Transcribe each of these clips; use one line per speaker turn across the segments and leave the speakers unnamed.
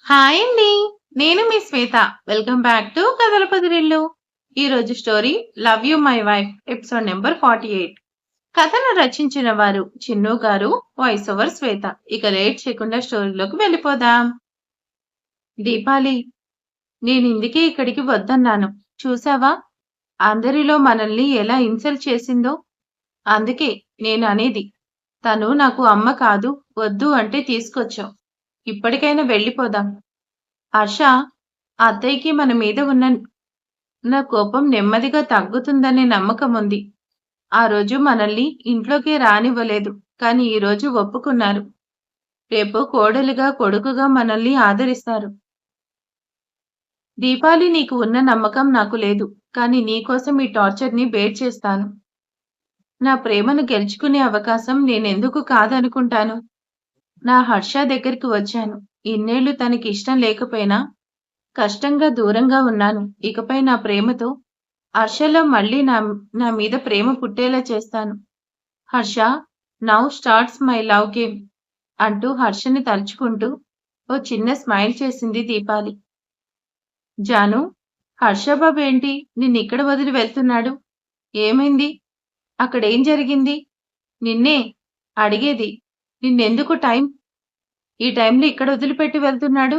Hi అండి. నేను మీ శ్వేత. Welcome back to కథల పొదిరిల్లు. ఈరోజు story 'love you my wife' episode number 48. కథను రచించిన వారు చిన్ను గారు, వాయిస్ ఓవర్ శ్వేత. ఇక లేట్ చేయకుండా స్టోరీలోకి వెళ్ళిపోదాం. దీపాలి, నేనిందుకే ఇక్కడికి వద్దన్నాను. చూసావా? అందరిలో మనల్ని ఎలా ఇన్సల్ట్ చేసిందో. అందుకే నేను అనేది. తను నాకు అమ్మ కాదు. వద్దు అంటే తీసుకొచ్చావు. ఇప్పటికైనా వెళ్ళిపోదాం. హర్ష, అత్తయ్యకి మన మీద ఉన్న కోపం నెమ్మదిగా తగ్గుతుందనే నమ్మకం ఉంది. ఆ రోజు మనల్ని ఇంట్లోకి రానివ్వలేదు. కానీ ఈరోజు ఒప్పుకున్నారు. రేపు కోడలిగా, కొడుకుగా మనల్ని ఆదరిస్తారు. దీపాలి, నీకు ఉన్న నమ్మకం నాకు లేదు. కానీ నీకోసం ఈ టార్చర్ని బేర్ చేస్తాను. నా ప్రేమను గెలుచుకునే అవకాశం నేనెందుకు కాదనుకుంటాను? నా హర్ష దగ్గరికి వచ్చాను. ఇన్నేళ్లు తనకి ఇష్టం లేకపోయినా కష్టంగా దూరంగా ఉన్నాను. ఇకపై నా ప్రేమతో హర్షలో మళ్ళీ నా నా మీద ప్రేమ పుట్టేలా చేస్తాను. Harsha, now starts my love game అంటూ హర్షని తలుచుకుంటూ ఓ చిన్న స్మైల్ చేసింది దీపాలి. జాను, హర్షబాబు ఏంటి నిన్నిక్కడ వదిలి వెళ్తున్నాడు? ఏమైంది? అక్కడేం జరిగింది? నిన్నే అడిగేది. నిన్నెందుకు ఈ టైంలో ఇక్కడ వదిలిపెట్టి వెళ్తున్నాడు?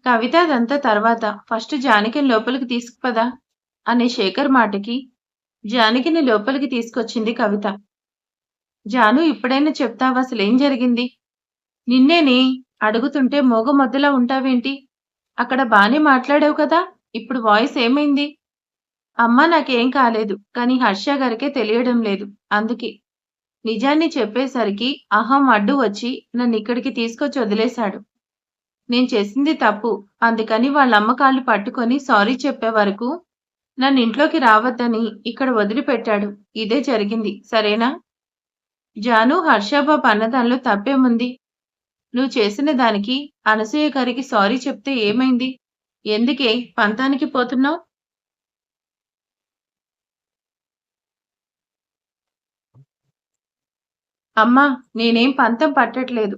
కవిత అదంతా తర్వాత. ఫస్ట్ జానకిని లోపలికి తీసుకుపదా అనే శేఖర్ మాటకి జానకిని లోపలికి తీసుకొచ్చింది కవిత. జాను, ఇప్పుడైనా చెప్తావా అసలేం జరిగింది? నిన్నేనే అడుగుతుంటే మోగమొద్దలా ఉంటావేంటి? అక్కడ బానే మాట్లాడావు కదా, ఇప్పుడు వాయిస్ ఏమైంది? అమ్మా, నాకేం కాలేదు. కానీ హర్ష గారికే తెలియడం లేదు. అందుకే నిజాన్ని చెప్పేసరికి అహం అడ్డు వచ్చి నన్నిక్కడికి తీసుకొచ్చి వదిలేశాడు. నేను చేసింది తప్పు. అందుకని వాళ్ళమ్మ కాళ్ళు పట్టుకొని సారీ చెప్పే వరకు నన్నింట్లోకి రావద్దని ఇక్కడ వదిలిపెట్టాడు. ఇదే జరిగింది. సరేనా? జాను, హర్షబాబు అన్నదానిలో తప్పేముంది? నువ్వు చేసిన దానికి అనసూయ గారికి సారీ చెప్తే ఏమైంది? ఎందుకే పంతానికి పోతున్నావు? అమ్మా, నేనేం పంతం పట్టట్లేదు.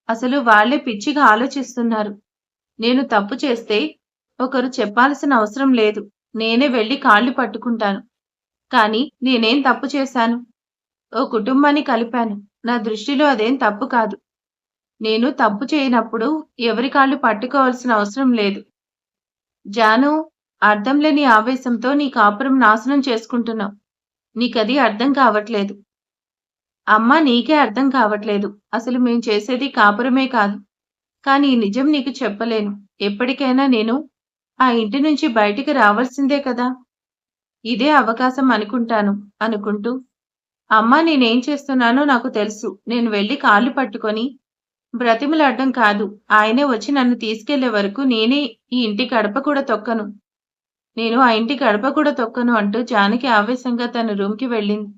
అసలు వాళ్లే పిచ్చిగా ఆలోచిస్తున్నారు. నేను తప్పు చేస్తే ఒకరు చెప్పాల్సిన అవసరం లేదు. నేనే వెళ్లి కాళ్ళు పట్టుకుంటాను. కానీ నేనేం తప్పు చేశాను? ఓ కుటుంబాన్ని కలిపాను. నా దృష్టిలో అదేం తప్పు కాదు. నేను తప్పు చేయనప్పుడు ఎవరి కాళ్ళు పట్టుకోవాల్సిన అవసరం లేదు. జాను, అర్థం లేని ఆవేశంతో నీ కాపురం నాశనం చేసుకుంటున్నావు. నీకది అర్థం కావట్లేదు. అమ్మా, నీకే అర్థం కావట్లేదు. అసలు మేం చేసేది కాపురమే కాదు. కానీ ఈ నిజం నీకు చెప్పలేను. ఎప్పటికైనా నేను ఆ ఇంటి నుంచి బయటికి రావాల్సిందే కదా. ఇదే అవకాశం అనుకుంటాను అనుకుంటూ, అమ్మా, నేనేం చేస్తున్నానో నాకు తెలుసు. నేను వెళ్లి కాళ్ళు పట్టుకొని బ్రతిమలాడడం కాదు. ఆయనే వచ్చి నన్ను తీసుకెళ్లే వరకు నేనే ఈ ఇంటి గడప కూడా తొక్కను. నేను ఆ ఇంటి గడప కూడా తొక్కను అంటూ జానకి ఆవేశంగా తన రూమ్‌కి వెళ్ళింది.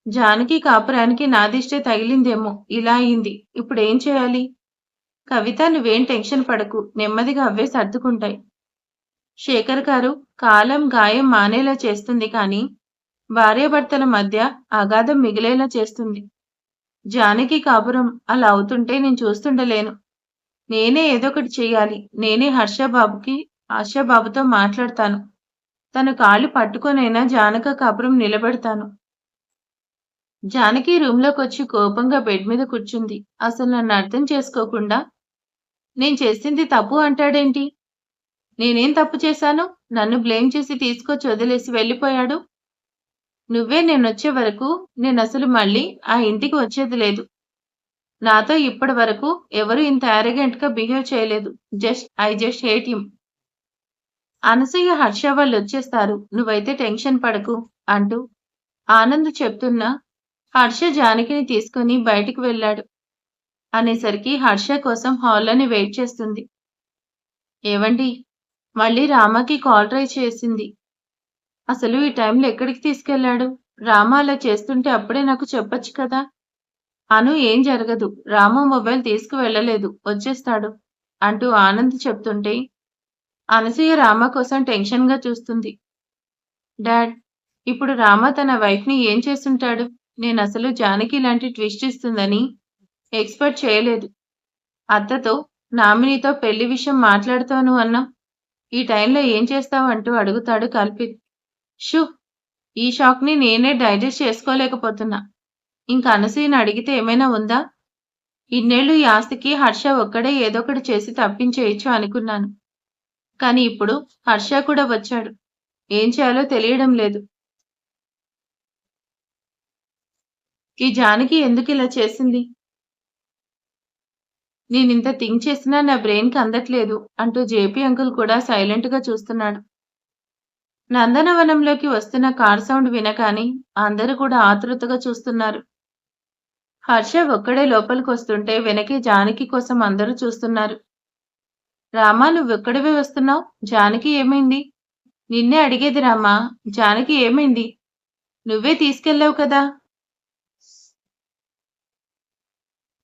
జానకి కాపురానికి నా దిష్టే తగిలిందేమో ఇలా అయింది. ఇప్పుడేం చేయాలి? కవిత, నువ్వేం టెన్షన్ పడకు. నెమ్మదిగా అవే సర్దుకుంటాయి. శేఖర్ గారు, కాలం గాయం మానేలా చేస్తుంది కానీ భార్యాభర్తల మధ్య అగాధం మిగిలేలా చేస్తుంది. జానకి కాపురం అలా అవుతుంటే నేను చూస్తుండలేను. నేనే ఏదోకటి చెయ్యాలి. నేనే హర్షబాబుతో మాట్లాడతాను. తను కాళ్ళు పట్టుకొనైనా జానక కాపురం నిలబెడతాను. జానకి రూంలోకొచ్చి కోపంగా బెడ్ మీద కూర్చుంది. అసలు నన్ను అర్థం చేసుకోకుండా నేను చేసింది తప్పు అంటాడేంటి? నేనేం తప్పు చేశాను? నన్ను బ్లేమ్ చేసి తీసుకొచ్చి వదిలేసి వెళ్ళిపోయాడు. నువ్వే నేనొచ్చే వరకు నేనసలు మళ్ళీ ఆ ఇంటికి వచ్చేది లేదు. నాతో ఇప్పటి వరకు ఎవరు ఇంత యారగెంట్‌గా బిహేవ్ చేయలేదు. I just hate him. Anasuya, Harsha వాళ్ళొచ్చేస్తారు. నువ్వైతే టెన్షన్ పడకు అంటూ ఆనంద్ చెప్తున్నా హర్ష జానకిని తీసుకొని బయటికి వెళ్ళాడు. అనేసరికి హర్ష కోసం హాల్లోనే వెయిట్ చేస్తుంది. ఏవండీ, మళ్ళీ రామాకి కాల్ ట్రై చేసింది. అసలు ఈ టైంలో ఎక్కడికి తీసుకెళ్ళాడు? రామ అలా చేస్తుంటే అప్పుడే నాకు చెప్పొచ్చు కదా. అను, ఏం జరగదు. రాము మొబైల్ తీసుకువెళ్ళలేదు. వచ్చేస్తాడు అంటూ ఆనంద్ చెప్తుంటే అనసూయ రామ కోసం టెన్షన్‌గా చూస్తుంది. డాడ్, ఇప్పుడు రామ తన వైఫ్‌ని ఏం చేసుంటాడు? నేనసలు జానకి ఇలాంటి ట్విస్ట్ ఇస్తుందని ఎక్స్‌పెక్ట్ చేయలేదు. అత్తతో నామినీతో పెళ్లి విషయం మాట్లాడుతాను అన్నాం. ఈ టైంలో ఏం చేస్తావు అంటూ అడుగుతాడు కల్పిత్. షూ! ఈ షాక్‌ని నేనే డైజెస్ట్ చేసుకోలేకపోతున్నా. ఇంక అనసూయని అడిగితే ఏమైనా ఉందా? ఇన్నేళ్లు ఈ ఆస్తికి హర్ష ఒక్కడే ఏదోకటి చేసి తప్పించేయొచ్చు అనుకున్నాను. కానీ ఇప్పుడు హర్ష కూడా వచ్చాడు. ఏం చేయాలో తెలియడం లేదు. ఈ జానకి ఎందుకిలా చేసింది? నేనింత థింక్ చేసినా నా బ్రెయిన్‌కి అందట్లేదు అంటూ జేపీ అంకుల్ కూడా సైలెంట్‌గా చూస్తున్నాడు. నందనవనంలోకి వస్తున్న కార్ సౌండ్ వినగానే అందరూ కూడా ఆతృతగా చూస్తున్నారు. హర్ష ఒక్కడే లోపలికొస్తుంటే వెనకే జానకి కోసం అందరూ చూస్తున్నారు. రామా నువ్వొక్కడివే వస్తున్నావ్? జానకి ఏమైంది? నిన్నే అడిగేది రామా! జానకి ఏమైంది? నువ్వే తీసుకెళ్ళావు కదా!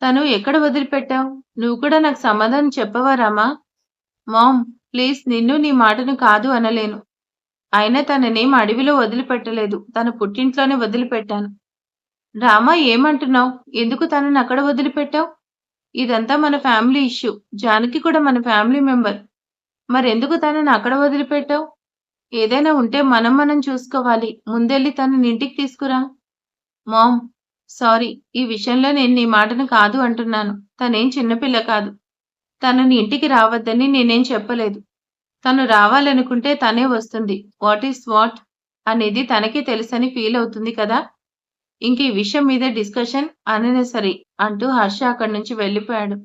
తను ఎక్కడ వదిలిపెట్టావు? నువ్వు కూడా నాకు సమాధానం చెప్పవా రామా? మామ్ ప్లీజ్ నిన్ను నీ మాటను కాదు అనలేను. అయినా తననేం అడవిలో వదిలిపెట్టలేదు. తన పుట్టింట్లోనే వదిలిపెట్టాను. రామా ఏమంటున్నావ్? ఎందుకు తననక్కడ వదిలిపెట్టావ్? ఇదంతా మన ఫ్యామిలీ ఇష్యూ. జానకి కూడా మన ఫ్యామిలీ మెంబర్. మరెందుకు తనని అక్కడ వదిలిపెట్టావ్? ఏదైనా ఉంటే మనం చూసుకోవాలి. ముందెళ్ళి తనని ఇంటికి తీసుకురా. Ma'am sorry. ఈ విషయంలో నేను నీ మాటను కాదు అంటున్నాను. తనేం చిన్నపిల్ల కాదు. తనని ఇంటికి రావద్దని నేనేం చెప్పలేదు. తను రావాలనుకుంటే తనే వస్తుంది. వాట్ ఈస్ వాట్ అనేది తనకే తెలుసని ఫీల్ అవుతుంది కదా! ఇంక ఈ విషయం మీద డిస్కషన్ అన్నెసెసరీ అంటూ హర్ష అక్కడి నుంచి వెళ్ళిపోయాడు.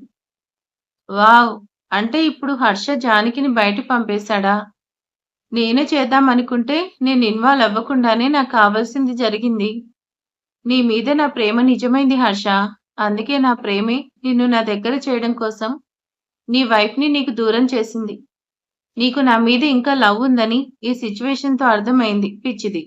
వావ్! అంటే ఇప్పుడు హర్ష జానకిని బయటికి పంపేశాడా? నేను చేద్దామనుకుంటే నేను ఇన్వాల్వ్ అవ్వకుండానే నాకు కావాల్సింది జరిగింది. నీ మీద నా ప్రేమ నిజమైంది హర్ష. అందుకే నా ప్రేమే నిన్ను నా దగ్గర చేయడం కోసం నీ వైఫ్‌ని నీకు దూరం చేసింది. నీకు నా మీద ఇంకా లవ్ ఉందని ఈ సిట్యుయేషన్‌తో అర్థమైంది పిచ్చిది.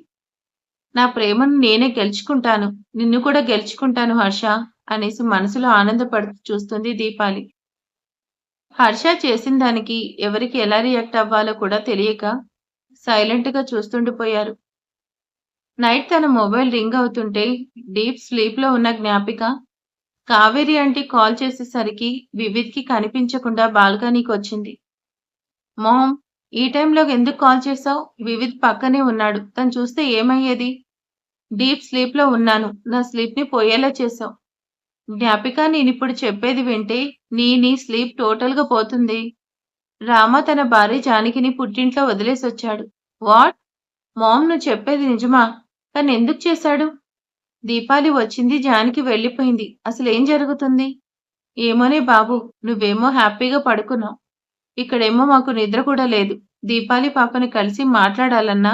నా ప్రేమను నేనే గెలుచుకుంటాను. నిన్ను కూడా గెలుచుకుంటాను హర్ష అనేసి మనసులో ఆనందపడుతూ చూస్తుంది దీపాలి. హర్ష చేసిన దానికి ఎవరికి ఎలా రియాక్ట్ అవ్వాలో కూడా తెలియక సైలెంట్‌గా చూస్తుండిపోయారు. నైట్ తన మొబైల్ రింగ్ అవుతుంటే డీప్ స్లీప్‌లో ఉన్న జ్ఞాపిక కావేరి ఆంటీ కాల్ చేసేసరికి వివిద్‌కి కనిపించకుండా బాల్కనీకొచ్చింది. మామ్ ఈ టైంలో ఎందుకు కాల్ చేశావు? వివిద్ పక్కనే ఉన్నాడు. తను చూస్తే ఏమయ్యేది? డీప్ స్లీప్‌లో ఉన్నాను. నా స్లీప్‌ని పోయేలా చేశావు. జ్ఞాపిక నేనిప్పుడు చెప్పేది వింటే నీ స్లీప్ టోటల్‌గా పోతుంది. రామ తన భార్య జానకిని పుట్టింట్లో వదిలేసొచ్చాడు. వాట్? మామ్ నువ్వు చెప్పేది నిజమా? తనెందుకు చేశాడు? దీపాలి వచ్చింది, జానకి వెళ్ళిపోయింది. అసలేం జరుగుతుంది? ఏమోనే బాబు! నువ్వేమో హ్యాపీగా పడుకున్నావు. ఇక్కడేమో మాకు నిద్ర కూడా లేదు. దీపాలి పాపని కలిసి మాట్లాడాలన్నా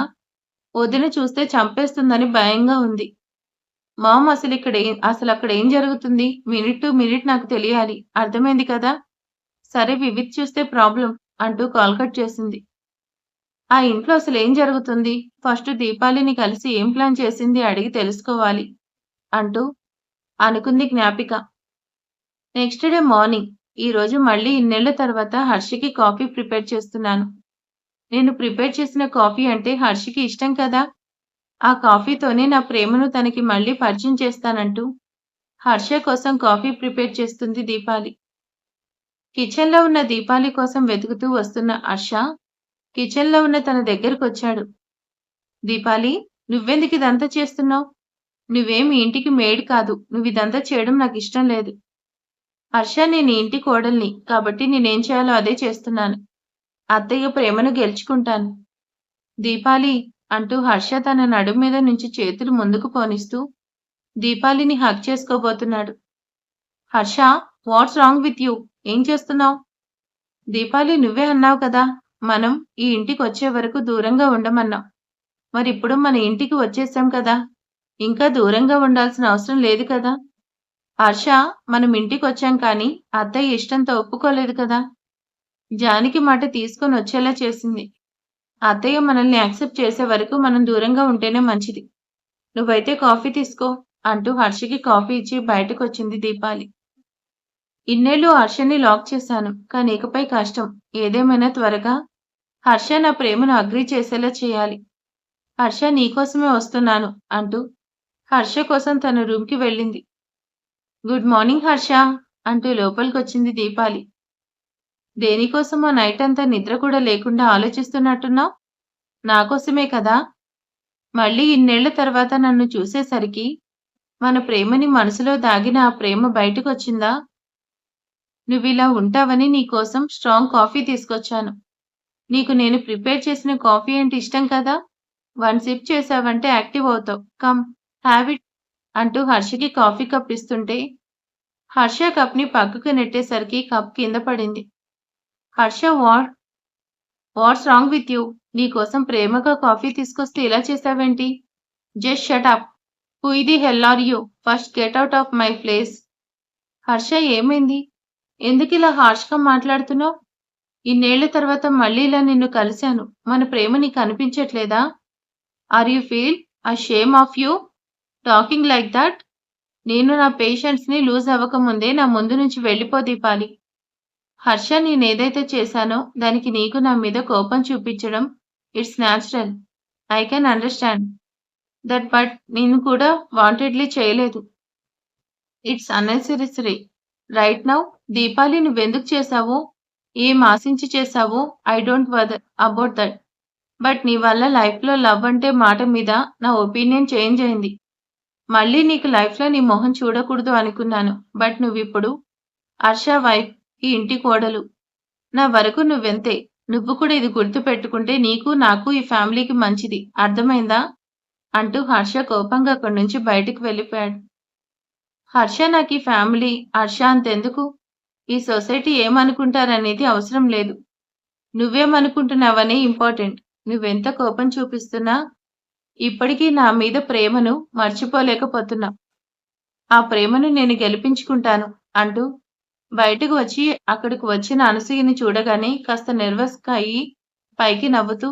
వదిన చూస్తే చంపేస్తుందని భయంగా ఉంది. మామ్ అసలక్కడేం జరుగుతుంది? మినిట్ టు మినిట్ నాకు తెలియాలి. అర్థమైంది కదా! సరే వివిత్ చూస్తే ప్రాబ్లమ్ అంటూ కాల్ కట్ చేసింది. ఆ ఇంట్లో అసలేం జరుగుతుంది? ఫస్ట్ దీపాలిని కలిసి ఏం ప్లాన్ చేసింది అడిగి తెలుసుకోవాలి అంటూ అనుకుంది జ్ఞాపిక. Next day morning. ఈరోజు మళ్ళీ ఇన్నేళ్ల తర్వాత హర్షికి కాఫీ ప్రిపేర్ చేస్తున్నాను. నేను ప్రిపేర్ చేసిన కాఫీ అంటే హర్షికి ఇష్టం కదా! ఆ కాఫీతోనే నా ప్రేమను తనకి మళ్ళీ పరిచయం చేస్తానంటూ హర్ష కోసం కాఫీ ప్రిపేర్ చేస్తుంది దీపాలి. కిచెన్‌లో ఉన్న దీపాలి కోసం వెతుకుతూ వస్తున్న హర్ష కిచెన్‌లో ఉన్న తన దగ్గరకొచ్చాడు. దీపాలి నువ్వెందుకిదంతా చేస్తున్నావ్? నువ్వేం ఈ ఇంటికి మెయిడ్ కాదు. నువ్విదంతా చేయడం నాకిష్టం లేదు. హర్ష నేను ఈ ఇంటి కోడల్ని. కాబట్టి నేనేం చేయాలో అదే చేస్తున్నాను. అత్తయ్య ప్రేమను గెలుచుకుంటాను. దీపాలి అంటూ హర్ష తన నడుం మీద నుంచి చేతులు ముందుకు పోనిస్తూ దీపాలిని హగ్ చేసుకోబోతున్నాడు. Harsha what's wrong with you? ఏం చేస్తున్నావ్? దీపాలి నువ్వే అన్నావు కదా! మనం ఈ ఇంటికొచ్చే వరకు దూరంగా ఉండమన్నావు. మరిప్పుడు మన ఇంటికి వచ్చేసాం కదా! ఇంకా దూరంగా ఉండాల్సిన అవసరం లేదు కదా! హర్ష మనం ఇంటికొచ్చాం కానీ అత్తయ్య ఇష్టంతో ఒప్పుకోలేదు కదా! జానకి మాట తీసుకొనొచ్చేలా చేసింది. అత్తయ్య మనల్ని యాక్సెప్ట్ చేసే వరకు మనం దూరంగా ఉంటేనే మంచిది. నువ్వైతే కాఫీ తీసుకో అంటూ హర్షకి కాఫీ ఇచ్చి బయటకొచ్చింది దీపాలి. ఇన్నేళ్లు హర్షని లాక్ చేశాను. కానీ ఇకపై కష్టం. ఏదేమైనా త్వరగా హర్ష నా ప్రేమను అగ్రీ చేసేలా చేయాలి. హర్ష నీకోసమే వస్తున్నాను అంటూ హర్ష కోసం తన రూమ్‌కి వెళ్ళింది. గుడ్ మార్నింగ్ హర్ష అంటూ లోపలికొచ్చింది దీపాలి. దేనికోసమో నైటంతా నిద్ర కూడా లేకుండా ఆలోచిస్తున్నట్టున్నావు? నాకోసమే కదా! మళ్ళీ ఇన్నేళ్ల తర్వాత నన్ను చూసేసరికి మన ప్రేమని మనసులో దాగిన ఆ ప్రేమ బయటకొచ్చిందా? నువ్విలా ఉంటావని నీకోసం స్ట్రాంగ్ కాఫీ తీసుకొచ్చాను. నీకు నేను ప్రిపేర్ చేసిన కాఫీ అంటే ఇష్టం కదా! 1 సిప్ చేశావంటే యాక్టివ్ అవుతావు. కమ్ హావ్ ఇట్ అంటూ హర్షకి కాఫీ కప్ ఇస్తుంటే, హర్ష కప్‌ని పక్కకు నెట్టేసరికి కప్ కింద పడింది. Harsha what's wrong with you? నీకోసం ప్రేమగా కాఫీ తీసుకొస్తే ఇలా చేశావేంటి? Just shut up. Who the hell are you? First get out of my place. Harsha ఏమైంది? ఎందుకిలా హార్ష్‌గా మాట్లాడుతున్నావు? ఇన్నేళ్ల తర్వాత మళ్ళీ ఇలా నిన్ను కలిశాను. మన ప్రేమ నీకు అనిపించట్లేదా? Are you feel ashamed of you talking like that? నేను నా పేషెన్స్‌ని లూజ్ అవ్వకముందే నా ముందు నుంచి వెళ్ళిపో దీపాలి. హర్ష నేనేదైతే చేశానో దానికి నీకు నా మీద కోపం చూపించడం it's natural. I can understand that but నేను కూడా వాంటెడ్‌లీ చేయలేదు. It's unnecessary. Right now Deepali నువ్వెందుకు చేశావో, ఏం ఆశించి చేశావో I don't bother about that. But నీ వల్ల లైఫ్‌లో లవ్ అంటే మాట మీద నా ఒపీనియన్ చేంజ్ అయింది. మళ్ళీ నీకు లైఫ్‌లో నీ మొహం చూడకూడదు అనుకున్నాను. బట్ నువ్విప్పుడు హర్ష వైఫ్, ఈ ఇంటి కోడలు. నా వరకు నువ్వెంతే. నువ్వు కూడా ఇది గుర్తుపెట్టుకుంటే నీకు, నాకు, ఈ ఫ్యామిలీకి మంచిది. అర్థమైందా? అంటూ హర్ష కోపంగా అక్కడి నుంచి బయటికి వెళ్ళిపోయాడు. హర్ష నాకీ ఫ్యామిలీ, హర్ష అంతెందుకు? ఈ సొసైటీ ఏమనుకుంటారనేది అవసరం లేదు. నువ్వేమనుకుంటున్నావనే ఇంపార్టెంట్. నువ్వెంత కోపం చూపిస్తున్నా ఇప్పటికీ నా మీద ప్రేమను మర్చిపోలేకపోతున్నావు. ఆ ప్రేమను నేను గెలిపించుకుంటాను అంటూ బయటకు వచ్చి అక్కడికి వచ్చిన అనసూయని చూడగానే కాస్త నెర్వస్‌గా అయ్యి పైకి నవ్వుతూ,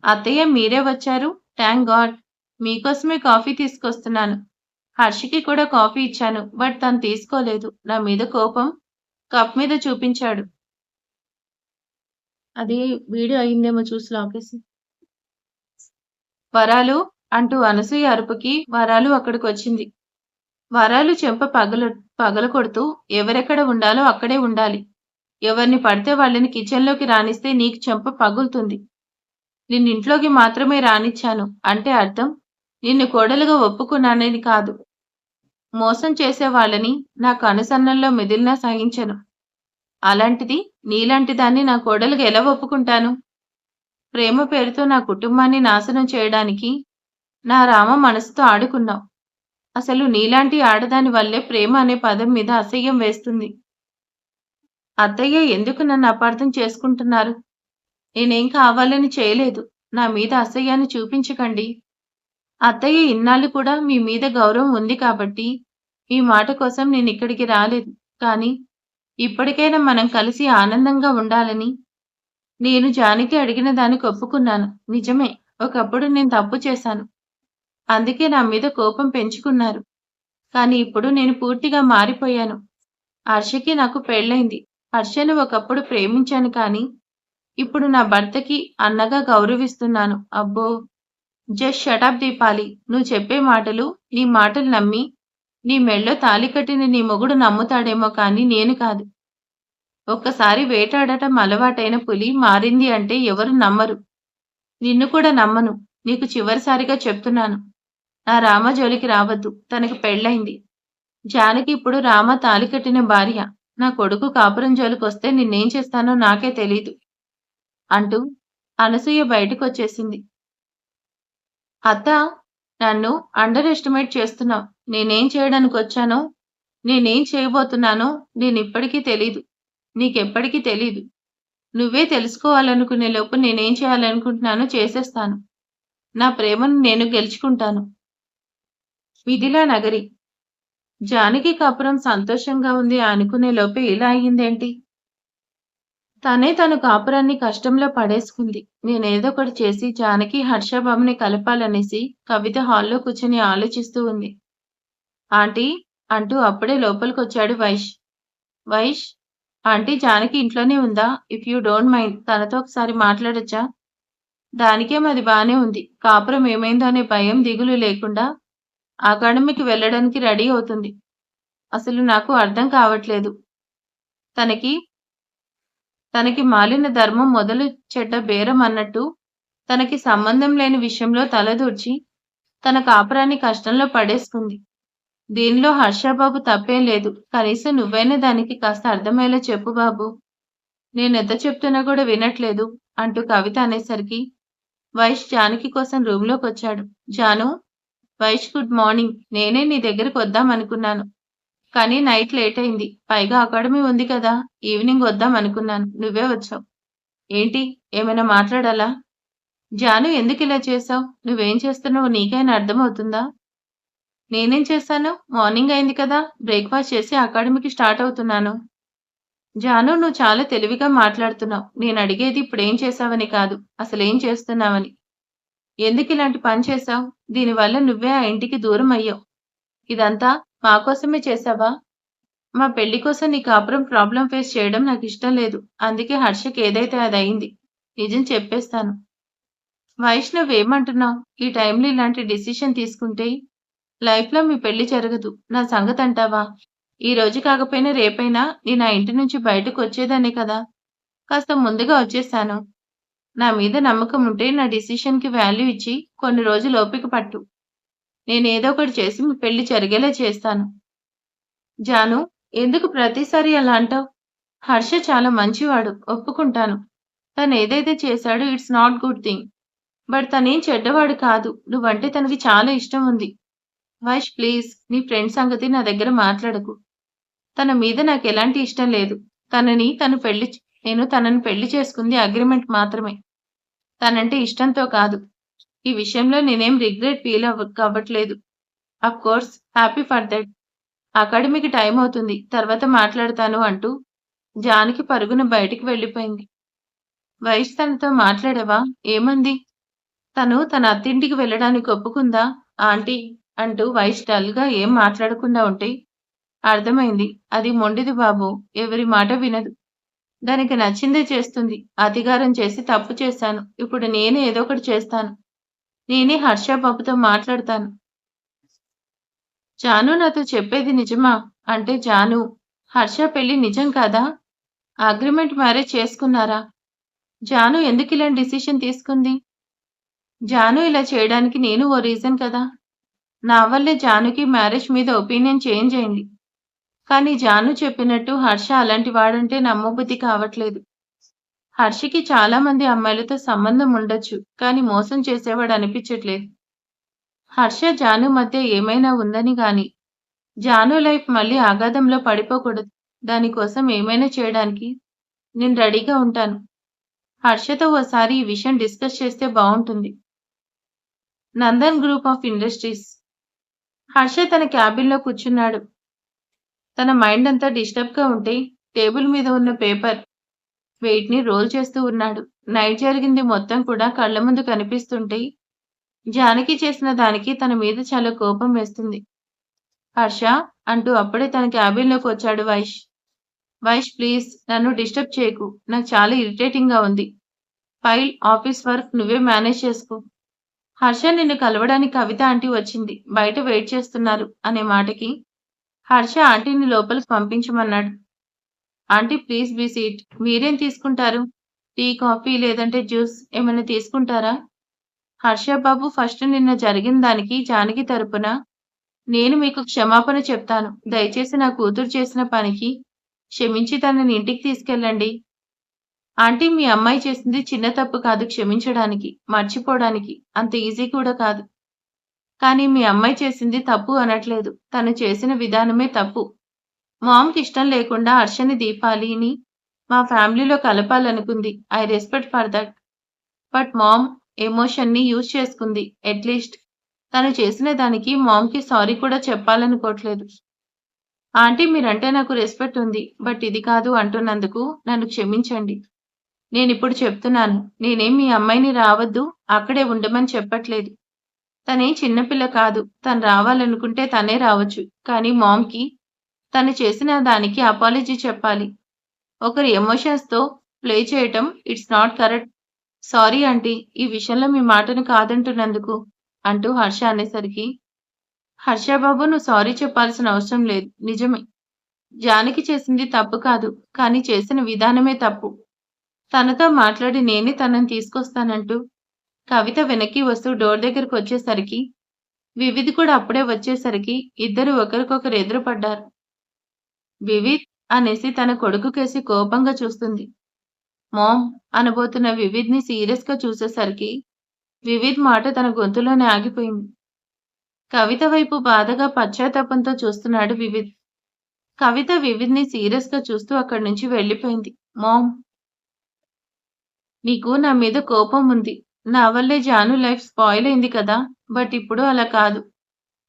అత్తయ్య మీరే వచ్చారు? Thank God. మీకోసమే కాఫీ తీసుకొస్తున్నాను. హర్షకి కూడా కాఫీ ఇచ్చాను. బట్ తను తీసుకోలేదు. నా మీద కోపం కప్ మీద చూపించాడు. అది వీడియో అయిందేమో చూసి లాగేసి. వరాలు అంటూ అనసూయ అరుపుకి వరాలు అక్కడికొచ్చింది. వరాలు చెంప పగలకొడుతూ ఎవరెక్కడ ఉండాలో అక్కడే ఉండాలి. ఎవరిని పడితే వాళ్ళని కిచెన్‌లోకి రానిస్తే నీకు చెంప పగులుతుంది. నిన్నింట్లోకి మాత్రమే రానిచ్చాను అంటే అర్థం నిన్ను కోడలుగా ఒప్పుకున్నానని కాదు. మోసం చేసేవాళ్ళని నా కనుసన్నల్లో మెదిలినా సహించను. అలాంటిది నీలాంటి దాన్ని నా కోడలుగా ఎలా ఒప్పుకుంటాను? ప్రేమ పేరుతో నా కుటుంబాన్ని నాశనం చేయడానికి నా రామ మనసుతో ఆడుకున్నావు. అసలు నీలాంటి ఆడదాని వల్లే ప్రేమ అనే పదం మీద అసహ్యం వేస్తుంది. అత్తయ్య ఎందుకు నన్ను అపార్థం చేసుకుంటున్నారు? నేనేం కావాలని చేయలేదు. నా మీద అసహ్యాన్ని చూపించకండి. అత్తయ్య ఇన్నాళ్ళు కూడా మీ మీద గౌరవం ఉంది కాబట్టి ఈ మాట కోసం నేనిక్కడికి రాలేదు. కానీ ఇప్పటికైనా మనం కలిసి ఆనందంగా ఉండాలని నేను జానకి అడిగిన దానికి ఒప్పుకున్నాను. నిజమే. ఒకప్పుడు నేను తప్పు చేశాను. అందుకే నా మీద కోపం పెంచుకున్నారు. కానీ ఇప్పుడు నేను పూర్తిగా మారిపోయాను. హర్షకి నాకు పెళ్లైంది. హర్షను ఒకప్పుడు ప్రేమించాను కానీ ఇప్పుడు నా భర్తకి అన్నగా గౌరవిస్తున్నాను. అబ్బో! Just shut up Deepali. నువ్వు చెప్పే మాటలు, నీ మాటలు నమ్మి నీ మెడలో తాళి కట్టిన నీ మొగుడు నమ్ముతాడేమో కానీ నేను కాదు. ఒక్కసారి వేటాడటం అలవాటైన పులి మారింది అంటే ఎవరు నమ్మరు. నిన్ను కూడా నమ్మను. నీకు చివరిసారిగా చెప్తున్నాను. నా రామ జోలికి రావద్దు. తనకి పెళ్లైంది. జానకి ఇప్పుడు రామ తాళి కట్టిన భార్య. నా కొడుకు కాపురం జోలికొస్తే నిన్నేం చేస్తానో నాకే తెలీదు అంటూ అనసూయ బయటకొచ్చేసింది. అత్తా! నన్ను అండర్ ఎస్టిమేట్ చేస్తున్నావు. నేనేం చేయడానికొచ్చానో, నేనేం చేయబోతున్నానో నేనిప్పటికీ తెలీదు. నీకెప్పటికీ తెలీదు. నువ్వే తెలుసుకోవాలనుకునే లోపు నేనేం చేయాలనుకుంటున్నానో చేసేస్తాను. నా ప్రేమను నేను గెలుచుకుంటాను. మిథిలా నగరి. జానకి కాపురం సంతోషంగా ఉంది అనుకునే లోపే ఇలా అయ్యిందేంటి? తనే తన కాపురాన్ని కష్టంలో పడేసుకుంది. నేనేదోకటి చేసి జానకి, హర్షబాబుని కలపాలనేసి కవిత హాల్లో కూర్చుని ఆలోచిస్తూ ఉంది. ఆంటీ అంటూ అప్పుడే లోపలికొచ్చాడు వైష్. వైష్! ఆంటీ జానకి ఇంట్లోనే ఉందా? ఇఫ్ యూ డోంట్ మైండ్ తనతో ఒకసారి మాట్లాడొచ్చా? దానికేం అది బానే ఉంది. కాపురం ఏమైందో అనే భయం, దిగులు లేకుండా అకాడమీకి వెళ్ళడానికి రెడీ అవుతుంది. అసలు నాకు అర్థం కావట్లేదు. తనకి తనకి మాలిన ధర్మం మొదలు చెడ్డ బేరం అన్నట్టు తనకి సంబంధం లేని విషయంలో తలదూర్చి తన కాపురాన్ని కష్టంలో పడేసుకుంది. దీనిలో హర్షబాబు తప్పేం లేదు. కనీసం నువ్వైనా దానికి కాస్త అర్థమయ్యేలా చెప్పు బాబు. నేనెంత చెప్తున్నా కూడా వినట్లేదు అంటూ కవిత అనేసరికి వైష్ జానకి కోసం రూంలోకొచ్చాడు. Janu, Vaish good morning. నేనే నీ దగ్గరకు వద్దామనుకున్నాను. కానీ నైట్ లేట్ అయింది. పైగా అకాడమీ ఉంది కదా, ఈవినింగ్ వద్దామనుకున్నాను. నువ్వే వచ్చావు. ఏంటి, ఏమైనా మాట్లాడాలా? జాను, ఎందుకిలా చేశావు? నువ్వేం చేస్తున్నావో నీకైనా అర్థమవుతుందా? నేనేం చేశాను? మార్నింగ్ అయింది కదా, బ్రేక్‌ఫాస్ట్ చేసి అకాడమీకి స్టార్ట్ అవుతున్నాను. జాను, నువ్వు చాలా తెలివిగా మాట్లాడుతున్నావు. నేనడిగేది ఇప్పుడేం చేశావని కాదు, అసలేం చేస్తున్నావని. ఎందుకిలాంటి పని చేశావు? దీనివల్ల నువ్వే ఆ ఇంటికి దూరం అయ్యావు. ఇదంతా మా కోసమే చేశావా? మా పెళ్లి కోసం నీ కాపురం ప్రాబ్లమ్ ఫేస్ చేయడం నాకిష్టం లేదు. అందుకే హర్షకి ఏదైతే అదయింది. నిజం చెప్పేస్తాను. వైష్ణవ్, ఏమంటున్నావు? ఈ టైంలో ఇలాంటి డిసిషన్ తీసుకుంటే లైఫ్‌లో మీ పెళ్లి జరగదు. నా సంగతంటావా? ఈ రోజు కాకపోయినా రేపైనా నేను ఆ ఇంటి నుంచి బయటకొచ్చేదాన్నే కదా! కాస్త ముందుగా వచ్చేశాను. నా మీద నమ్మకం ఉంటే నా డిసిషన్‌కి వాల్యూ ఇచ్చి కొన్ని రోజులు ఓపిక పట్టు. నేనేదో ఒకటి చేసి మీ పెళ్లి జరిగేలా చేస్తాను. జాను, ఎందుకు ప్రతిసారి అలా అంటావు? హర్ష చాలా మంచివాడు, ఒప్పుకుంటాను. తనేదైతే చేశాడో it's not good thing. But తనేం చెడ్డవాడు కాదు. నువ్వంటే తనకి చాలా ఇష్టం ఉంది. వైష్, ప్లీజ్, నీ ఫ్రెండ్ సంగతి నా దగ్గర మాట్లాడకు. తన మీద నాకెలాంటి ఇష్టం లేదు. నేను తనని పెళ్లి చేసుకుంది అగ్రీమెంట్ మాత్రమే. తనంటే ఇష్టంతో కాదు. ఈ విషయంలో నేనేం రిగ్రెట్ కావట్లేదు. Of course happy for that. అకాడమీకి టైం అవుతుంది. తర్వాత మాట్లాడతాను అంటూ జానకి పరుగున బయటికి వెళ్ళిపోయింది. వైష్, తనతో మాట్లాడావా? ఏమంది? తను తన అత్తింటికి వెళ్ళడానికి ఒప్పుకుందా ఆంటీ అంటూ వైష్ డల్‌గా ఏం మాట్లాడకుండా ఉంటే అర్థమైంది. అది మొండిది బాబూ. ఎవరి మాట వినదు. దానికి నచ్చిందే చేస్తుంది. అతిగారం చేసి తప్పు చేశాను. ఇప్పుడు నేనే ఏదో ఒకటి చేస్తాను. నేనే హర్ష బాబుతో మాట్లాడతాను. జాను, నాతో చెప్పేది నిజమా? అంటే జాను, హర్ష పెళ్లి నిజం కాదా? అగ్రీమెంట్ మ్యారేజ్ చేసుకున్నారా? జాను ఎందుకిలాంటి డిసిషన్ తీసుకుంది? జాను ఇలా చేయడానికి నేను ఓ రీజన్ కదా! నా వల్లే జానుకి మ్యారేజ్ మీద ఒపీనియన్ చేంజ్ అయింది. కానీ జాను చెప్పినట్టు హర్ష అలాంటి వాడంటే నమ్మబుద్ధి కావట్లేదు. హర్షకి చాలా మంది అమ్మాయిలతో సంబంధం ఉండొచ్చు, కానీ మోసం చేసేవాడు అనిపించట్లేదు. హర్ష, జాను మధ్య ఏమైనా ఉందని గాని జాను లైఫ్ మళ్ళీ అగాధంలో పడిపోకూడదు. దానికోసం ఏమైనా చేయడానికి నేను రెడీగా ఉంటాను. హర్షతో ఓసారి ఈ విషయం డిస్కస్ చేస్తే బావుంటుంది. Nandan group of industries. Harsha తన క్యాబిన్‌లో కూర్చున్నాడు. తన మైండ్ అంతా డిస్టర్బ్‌గా ఉంటే టేబుల్ మీద ఉన్న పేపర్ వెయిట్‌ని రోల్ చేస్తూ ఉన్నాడు. నైట్ జరిగింది మొత్తం కూడా కళ్ళ ముందు కనిపిస్తుంటే జానకి చేసిన దానికి తన మీద చాలా కోపం వేస్తుంది. హర్ష అంటూ అప్పుడే తన క్యాబిన్‌లోకి వచ్చాడు వైష్. వైష్, ప్లీజ్ నన్ను డిస్టర్బ్ చేయకు. నాకు చాలా ఇరిటేటింగ్‌గా ఉంది. ఫైల్, ఆఫీస్ వర్క్ నువ్వే మేనేజ్ చేసుకో. హర్ష, నిన్ను కలవడానికి కవిత ఆంటీ వచ్చింది. బయట వెయిట్ చేస్తున్నారు అనే మాటకి హర్ష ఆంటీని లోపలికి పంపించమన్నాడు. Aunty, please be seat. మీరేం తీసుకుంటారు? టీ, కాఫీ లేదంటే జ్యూస్ ఏమైనా తీసుకుంటారా? హర్ష బాబు, ఫస్ట్ నిన్న జరిగిన దానికి జానకి తరపున నేను మీకు క్షమాపణ చెప్తాను. దయచేసి నా కూతురు చేసిన పనికి క్షమించి తనని ఇంటికి తీసుకెళ్ళండి. ఆంటీ, మీ అమ్మాయి చేసింది చిన్న తప్పు కాదు క్షమించడానికి, మర్చిపోవడానికి. అంత ఈజీ కూడా కాదు. కానీ మీ అమ్మాయి చేసింది తప్పు అనట్లేదు. తను చేసిన విధానమే తప్పు. మామ్‌కి ఇష్టం లేకుండా హర్షని దీపాలిని మా ఫ్యామిలీలో కలపాలనుకుంది. I respect for that. But mom ఎమోషన్‌ని యూజ్ చేసుకుంది. అట్‌లీస్ట్ తను చేసిన దానికి మామ్‌కి సారీ కూడా చెప్పాలనుకోవట్లేదు. ఆంటీ, మీరంటే నాకు రెస్పెక్ట్ ఉంది. బట్ ఇది కాదు అంటున్నందుకు నన్ను క్షమించండి. నేనిప్పుడు చెప్తున్నాను. నేనేం మీ అమ్మాయిని రావద్దు, అక్కడే ఉండమని చెప్పట్లేదు. తనేం చిన్నపిల్ల కాదు. తను రావాలనుకుంటే తనే రావచ్చు. కానీ మామ్‌కి తను చేసిన దానికి అపాలజీ చెప్పాలి. ఒకరి ఎమోషన్స్‌తో ప్లే చేయటం it's not correct. Sorry aunty, ఈ విషయంలో మీ మాటను కాదంటున్నందుకు అంటూ హర్ష అనేసరికి, హర్ష బాబు, నువ్వు సారీ చెప్పాల్సిన అవసరం లేదు. నిజమే. జానకి చేసింది తప్పు కాదు. కానీ చేసిన విధానమే తప్పు. తనతో మాట్లాడి నేనే తనని తీసుకొస్తానంటూ కవిత వెనక్కి వస్తూ డోర్ దగ్గరకొచ్చేసరికి, వివిధ్ కూడా అప్పుడే వచ్చేసరికి ఇద్దరూ ఒకరికొకరు ఎదురుపడ్డారు. వివిధ్ అనేసి తన కొడుకుకేసి కోపంగా చూస్తుంది. మామ్ అనబోతున్న వివిధ్‌ని సీరియస్‌గా చూసేసరికి, వివిధ్ మాట తన గొంతులోనే ఆగిపోయింది. కవిత వైపు బాధగా పశ్చాత్తాపంతో చూస్తున్నాడు వివిధ్. కవిత వివిధ్‌ని సీరియస్‌గా చూస్తూ అక్కడి నుంచి వెళ్ళిపోయింది. మామ్ నీకు నా మీద కోపం ఉంది. నా వల్లే జాను లైఫ్ స్పాయిల్ అయింది కదా! బట్ ఇప్పుడు అలా కాదు.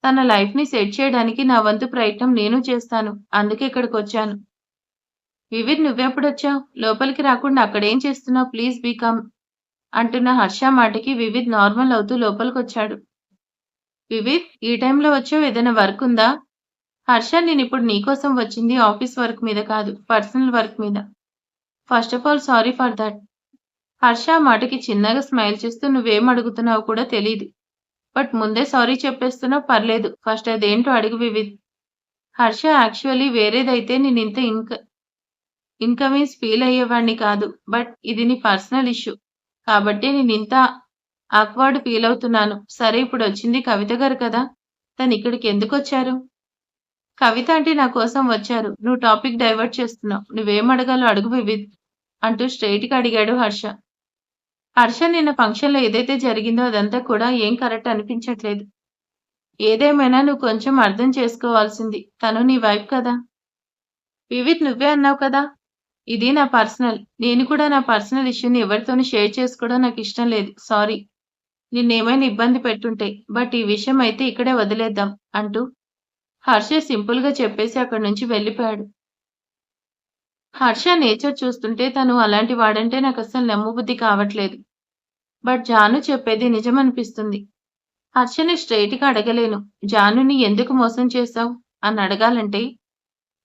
తన లైఫ్‌ని సెట్ చేయడానికి నా వంతు ప్రయత్నం నేను చేస్తాను. అందుకే ఇక్కడికొచ్చాను. వివిధ్ నువ్వెప్పుడొచ్చావు? లోపలికి రాకుండా అక్కడేం చేస్తున్నావు? ప్లీజ్ బీ కమ్ అంటున్న హర్ష మాటకి వివిధ్ నార్మల్ అవుతూ లోపలికొచ్చాడు. వివిధ్ ఈ టైంలో వచ్చావు ఏదైనా వర్క్ ఉందా? హర్ష నేనిప్పుడు నీకోసం వచ్చింది ఆఫీస్ వర్క్ మీద కాదు. పర్సనల్ వర్క్ మీద. First of all sorry for that. Harsha మాటకి చిన్నగా స్మైల్ చేస్తూ నువ్వేం అడుగుతున్నావో కూడా తెలీదు. బట్ ముందే సారీ చెప్పేస్తున్నావు పర్లేదు. ఫస్ట్ అదేంటో అడుగు వివిధ్. హర్ష యాక్చువల్లీ వేరేదైతే నేనింత ఇన్కన్వీనియన్స్ ఫీల్ అయ్యేవాడిని కాదు. బట్ ఇది నీ పర్సనల్ ఇష్యూ. కాబట్టే నేనింత ఆక్వర్డ్ ఫీల్ అవుతున్నాను. సరే ఇప్పుడొచ్చింది కవిత గారు కదా! తనిక్కడికి ఎందుకొచ్చారు? కవిత ఆంటీ నా కోసం వచ్చారు. నువ్వు టాపిక్ డైవర్ట్ చేస్తున్నావు. నువ్వేం అడగాలో అడుగు వివిధ్ అంటూ స్ట్రెయిట్‌గా అడిగాడు హర్ష. హర్ష నిన్న ఫంక్షన్‌లో ఏదైతే జరిగిందో అదంతా కూడా ఏం కరెక్ట్ అనిపించట్లేదు. ఏదేమైనా నువ్వు కొంచెం అర్థం చేసుకోవాల్సింది. తను నీ వైఫ్ కదా! వివిధ్ నువ్వే అన్నావు కదా! ఇది నా పర్సనల్. నేను కూడా నా పర్సనల్ ఇష్యూని ఎవరితోనూ షేర్ చేసుకోవడం నాకిష్టం లేదు. సారీ. నిన్నేమైనా ఇబ్బంది పెట్టుంటే. బట్ ఈ విషయం అయితే ఇక్కడే వదిలేద్దాం అంటూ హర్ష సింపుల్‌గా చెప్పేసి అక్కడి నుంచి వెళ్ళిపోయాడు. హర్ష నేచర్ చూస్తుంటే తను అలాంటి వాడంటే నాకస్సలు నమ్మబుద్ధి కావట్లేదు. బట్ జాను చెప్పేది నిజమనిపిస్తుంది. హర్షని స్ట్రెయిట్‌గా అడగలేను. జానుని ఎందుకు మోసం చేశావు? అని అడగాలంటే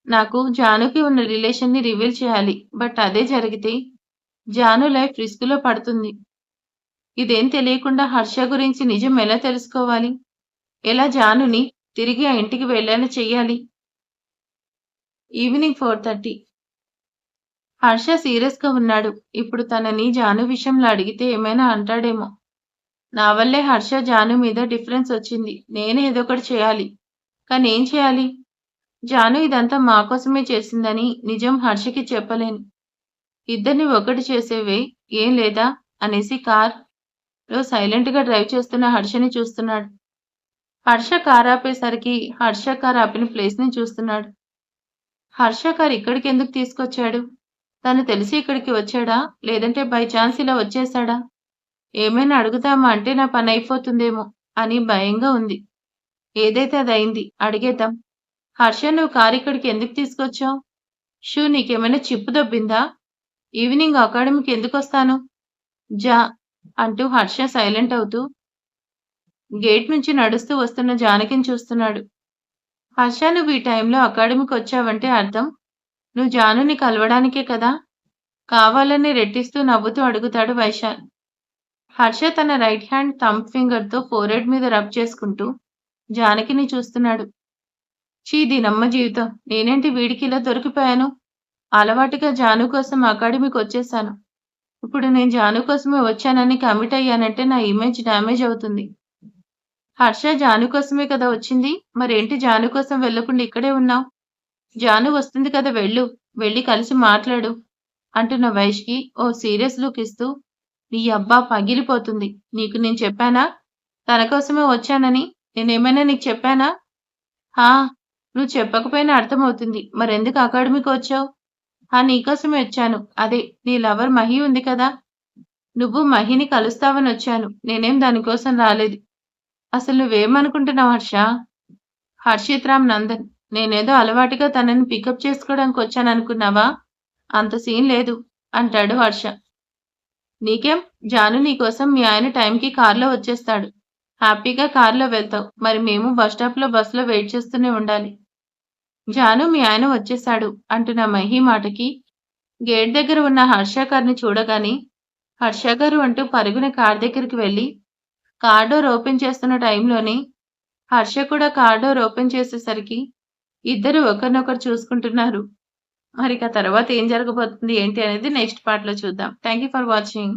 నాకు జానుకి ఉన్న రిలేషన్‌ని రివీల్ చేయాలి. బట్ అదే జరిగితే జాను లైఫ్ రిస్క్‌లో పడుతుంది. ఇదేం తెలియకుండా హర్ష గురించి నిజం ఎలా తెలుసుకోవాలి? ఎలా జానుని తిరిగి ఆ ఇంటికి వెళ్ళేలా చెయ్యాలి? ఈవినింగ్ 4:30 హర్ష సీరియస్‌గా ఉన్నాడు. ఇప్పుడు తనని జాను విషయంలో అడిగితే ఏమైనా అంటాడేమో. నా వల్లే హర్ష జాను మీద డిఫరెన్స్ వచ్చింది. నేనే ఏదోకటి చేయాలి. కానీ ఏం చేయాలి? జాను ఇదంతా మా కోసమే చేసిందని నిజం హర్షకి చెప్పలేను. ఇద్దరిని ఒకటి చేసేవే ఏం లేదా అనేసి కార్‌లో సైలెంట్‌గా డ్రైవ్ చేస్తున్న హర్షని చూస్తున్నాడు. హర్ష కార్ ఆపేసరికి హర్ష కార్ ఆపిన ప్లేస్‌ని చూస్తున్నాడు. హర్ష కార్ ఇక్కడికెందుకు తీసుకొచ్చాడు? తను తెలిసి ఇక్కడికి వచ్చాడా? లేదంటే బై ఛాన్స్ ఇలా వచ్చేసాడా? ఏమైనా అడుగుదామా అంటే నా పనైపోతుందేమో అని భయంగా ఉంది. ఏదైతే అదయింది. అడిగేద్దాం. హర్ష నువ్వు కారు ఇక్కడికి ఎందుకు తీసుకొచ్చావు? షూ నీకేమైనా చిప్పు దొబ్బిందా? ఈవినింగ్ అకాడమీకి ఎందుకొస్తాను? జా అంటూ హర్ష సైలెంట్ అవుతూ గేట్ నుంచి నడుస్తూ వస్తున్న జానకిని చూస్తున్నాడు. హర్ష నువ్వు ఈ టైంలో అకాడమీకి వచ్చావంటే అర్థం నువ్వు జానుని కలవడానికే కదా! కావాలని రెట్టిస్తూ నవ్వుతూ అడుగుతాడు వైశాల్. హర్ష తన రైట్ హ్యాండ్ థంబ్ ఫింగర్‌తో ఫోర్‌హెడ్ మీద రబ్ చేసుకుంటూ జానకిని చూస్తున్నాడు. ఛీ దీనమ్మ జీవితం. నేనేంటి వీడికిలా దొరికిపోయాను? అలవాటుగా జాను కోసం అకాడమీకొచ్చేసాను. ఇప్పుడు నేను జాను కోసమే వచ్చానని కమిట్ అయ్యానంటే నా ఇమేజ్ డ్యామేజ్ అవుతుంది. హర్ష జాను కోసమే కదా వచ్చింది. మరేంటి జాను కోసం వెళ్ళకుండా ఇక్కడే ఉన్నావు? జాను వస్తుంది కదా వెళ్ళు. వెళ్ళి కలిసి మాట్లాడు అంటున్న వైష్‌కి ఓ సీరియస్ లుక్ ఇస్తూ నీ అబ్బా పగిలిపోతుంది. నీకు నేను చెప్పానా? తన కోసమే వచ్చానని. నేనేమైనా నీకు చెప్పానా? హా! నువ్వు చెప్పకపోయినా అర్థమవుతుంది. మరెందుకు అకాడమీకి వచ్చావు? నీకోసమే వచ్చాను. అదే నీ లవర్ మహి ఉంది కదా! నువ్వు మహిని కలుస్తావనొచ్చాను. నేనేం దానికోసం రాలేదు. అసలు నువ్వేమనుకుంటున్నావు హర్ష? హర్షిత్ రామ్ నందన్. నేనేదో అలవాటుగా తనని పికప్ చేసుకోవడానికొచ్చాననుకున్నావా? అంత సీన్ లేదు అంటాడు హర్ష. నీకేం? జాను నీకోసం మీ ఆయన టైంకి కార్‌లో వచ్చేస్తాడు. హ్యాపీగా కార్‌లో వెళ్తావు. మరి మేము బస్టాప్‌లో బస్‌లో వెయిట్ చేస్తూనే ఉండాలి. జాను మీ ఆయన వచ్చేశాడు అంటున్న మహి మాటకి గేట్ దగ్గర ఉన్న హర్ష కార్‌ని చూడగానే హర్ష గారు అంటూ పరుగున కార్ దగ్గరికి వెళ్ళి కార్ డోర్ ఓపెన్ చేస్తున్న టైంలోనే హర్ష కూడా కార్ డోర్ ఓపెన్ చేసేసరికి ఇద్దరు ఒకరినొకరు చూసుకుంటున్నారు. మరిక తర్వాత ఏం జరగబోతుంది ఏంటి అనేది నెక్స్ట్ పార్ట్‌లో చూద్దాం. Thank you for watching.